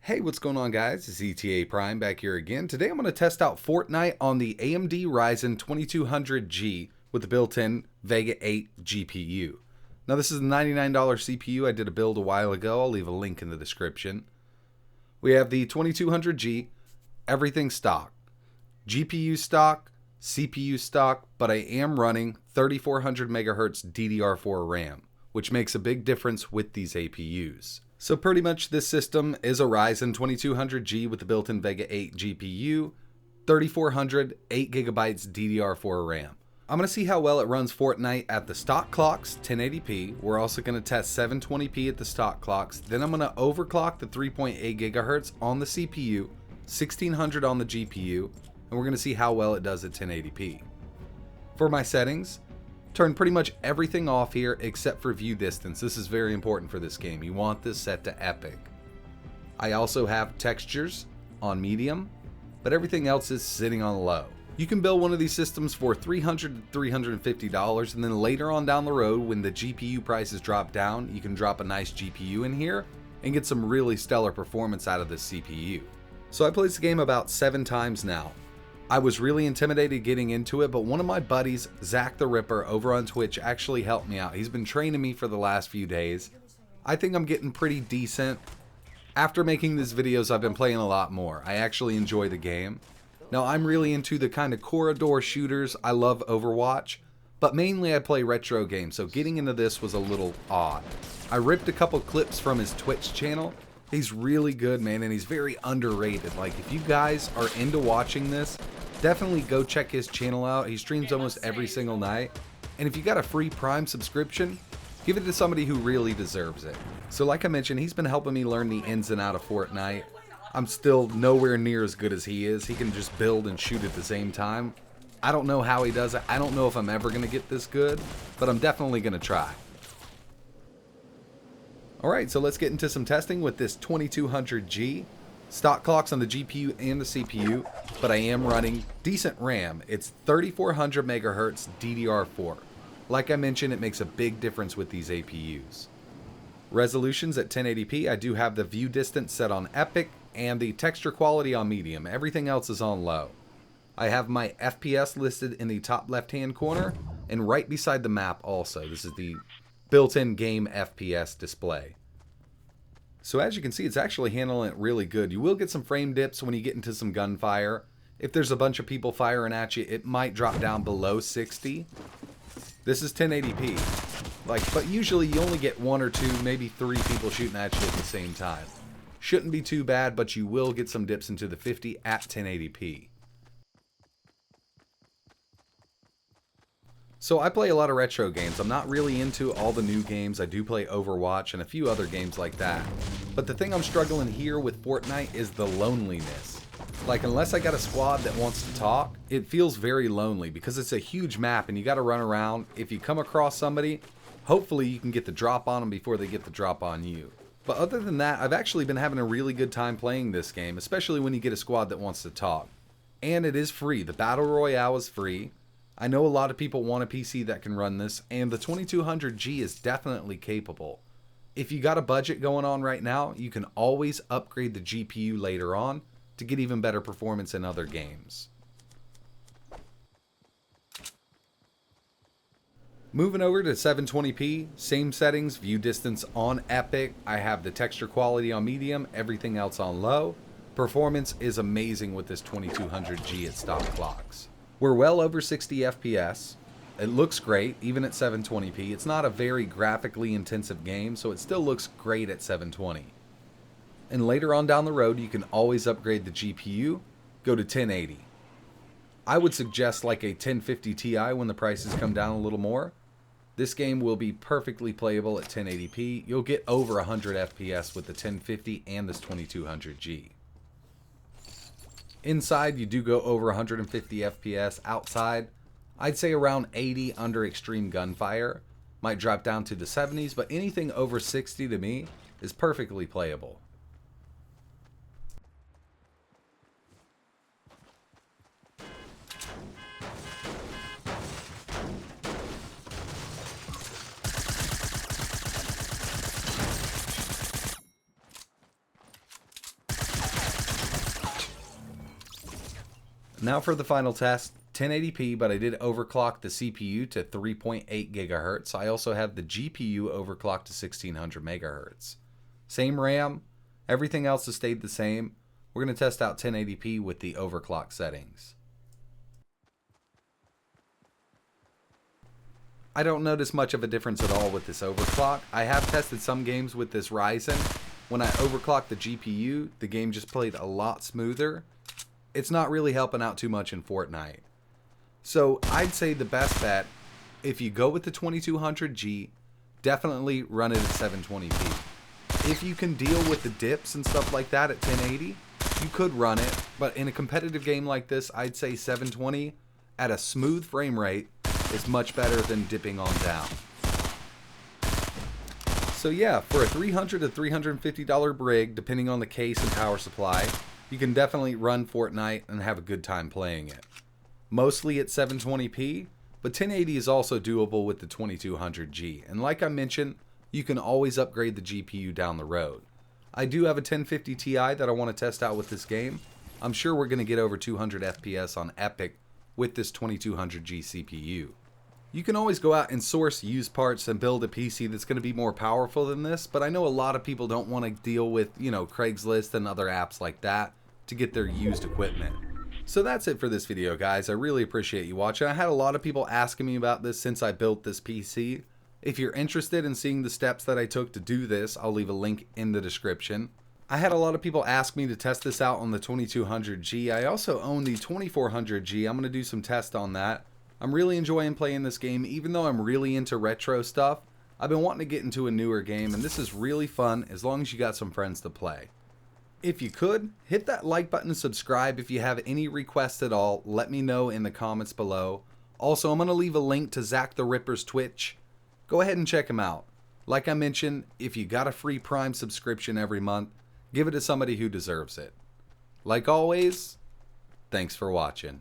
Hey, what's going on, guys? It's ETA Prime back here again. Today I'm going to test out Fortnite on the AMD Ryzen 2200G with the built-in Vega 8 GPU. Now this is a $99 CPU. I did a build a while ago. I'll leave a link in the description. We have the 2200G, everything stock. GPU stock, CPU stock, but I am running 3400 MHz DDR4 RAM, which makes a big difference with these APUs. So pretty much this system is a Ryzen 2200G with the built-in Vega 8 GPU, 3400, 8GB DDR4 RAM. I'm going to see how well it runs Fortnite at the stock clocks, 1080p. We're also going to test 720p at the stock clocks. Then I'm going to overclock the 3.8 GHz on the CPU, 1600 on the GPU, and we're going to see how well it does at 1080p. For my settings, turn pretty much everything off here except for view distance. This is very important for this game. You want this set to epic. I also have textures on medium, but everything else is sitting on low. You can build one of these systems for $300 to $350, and then later on down the road when the GPU prices drop down, you can drop a nice GPU in here and get some really stellar performance out of this CPU. So I played this game about 7 times now. I was really intimidated getting into it, but one of my buddies, Zach the Ripper, over on Twitch actually helped me out. He's been training me for the last few days. I think I'm getting pretty decent. After making these videos, I've been playing a lot more. I actually enjoy the game. Now, I'm really into the kind of corridor shooters. I love Overwatch, but mainly I play retro games, so getting into this was a little odd. I ripped a couple clips from his Twitch channel. He's really good, man, and he's very underrated. Like, if you guys are into watching this, definitely go check his channel out. He streams almost every single night. And if you got a free Prime subscription, give it to somebody who really deserves it. So like I mentioned, he's been helping me learn the ins and outs of Fortnite. I'm still nowhere near as good as he is. He can just build and shoot at the same time. I don't know how he does it. I don't know if I'm ever going to get this good, but I'm definitely going to try. Alright, so let's get into some testing with this 2200G. Stock clocks on the GPU and the CPU, but I am running decent RAM. It's 3400 MHz DDR4. Like I mentioned, it makes a big difference with these APUs. Resolutions at 1080p. I do have the view distance set on epic and the texture quality on medium. Everything else is on low. I have my FPS listed in the top left hand corner and right beside the map also. This is the built-in game FPS display. So as you can see, it's actually handling it really good. You will get some frame dips when you get into some gunfire. If there's a bunch of people firing at you, it might drop down below 60. This is 1080p. But usually you only get 1 or 2, maybe 3 people shooting at you at the same time. Shouldn't be too bad, but you will get some dips into the 50 at 1080p. So I play a lot of retro games. I'm not really into all the new games. I do play Overwatch and a few other games like that. But the thing I'm struggling here with Fortnite is the loneliness. Like, unless I got a squad that wants to talk, it feels very lonely because it's a huge map and you got to run around. If you come across somebody, hopefully you can get the drop on them before they get the drop on you. But other than that, I've actually been having a really good time playing this game, especially when you get a squad that wants to talk. And it is free. The Battle Royale is free. I know a lot of people want a PC that can run this, and the 2200G is definitely capable. If you got a budget going on right now, you can always upgrade the GPU later on to get even better performance in other games. Moving over to 720p, same settings, view distance on epic. I have the texture quality on medium, everything else on low. Performance is amazing with this 2200G at stock clocks. We're well over 60 FPS. It looks great, even at 720p. It's not a very graphically intensive game, so it still looks great at 720. And later on down the road, you can always upgrade the GPU, go to 1080. I would suggest like a 1050 Ti when the prices come down a little more. This game will be perfectly playable at 1080p. You'll get over 100 FPS with the 1050 and this 2200G. Inside, you do go over 150 FPS. Outside, I'd say around 80 under extreme gunfire. Might drop down to the 70s, but anything over 60 to me is perfectly playable. Now for the final test, 1080p, but I did overclock the CPU to 3.8 gigahertz. I also have the GPU overclocked to 1600 megahertz. Same RAM, everything else has stayed the same. We're going to test out 1080p with the overclock settings. I don't notice much of a difference at all with this overclock. I have tested some games with this Ryzen. When I overclocked the GPU, the game just played a lot smoother. It's not really helping out too much in Fortnite. So I'd say the best bet, if you go with the 2200G, definitely run it at 720p. If you can deal with the dips and stuff like that at 1080, you could run it, but in a competitive game like this, I'd say 720 at a smooth frame rate is much better than dipping on down. So yeah, for a $300 to $350 brig, depending on the case and power supply, you can definitely run Fortnite and have a good time playing it. Mostly at 720p, but 1080 is also doable with the 2200G. And like I mentioned, you can always upgrade the GPU down the road. I do have a 1050 Ti that I want to test out with this game. I'm sure we're going to get over 200 FPS on Epic with this 2200G CPU. You can always go out and source used parts and build a PC that's going to be more powerful than this, but I know a lot of people don't want to deal with, Craigslist and other apps like that to get their used equipment. So that's it for this video, guys. I really appreciate you watching. I had a lot of people asking me about this since I built this PC. If you're interested in seeing the steps that I took to do this, I'll leave a link in the description. I had a lot of people ask me to test this out on the 2200G. I also own the 2400G. I'm going to do some tests on that. I'm really enjoying playing this game, even though I'm really into retro stuff. I've been wanting to get into a newer game, and this is really fun as long as you got some friends to play. If you could, hit that like button and subscribe. If you have any requests at all, let me know in the comments below. Also, I'm going to leave a link to Zach the Ripper's Twitch. Go ahead and check him out. Like I mentioned, if you got a free Prime subscription every month, give it to somebody who deserves it. Like always, thanks for watching.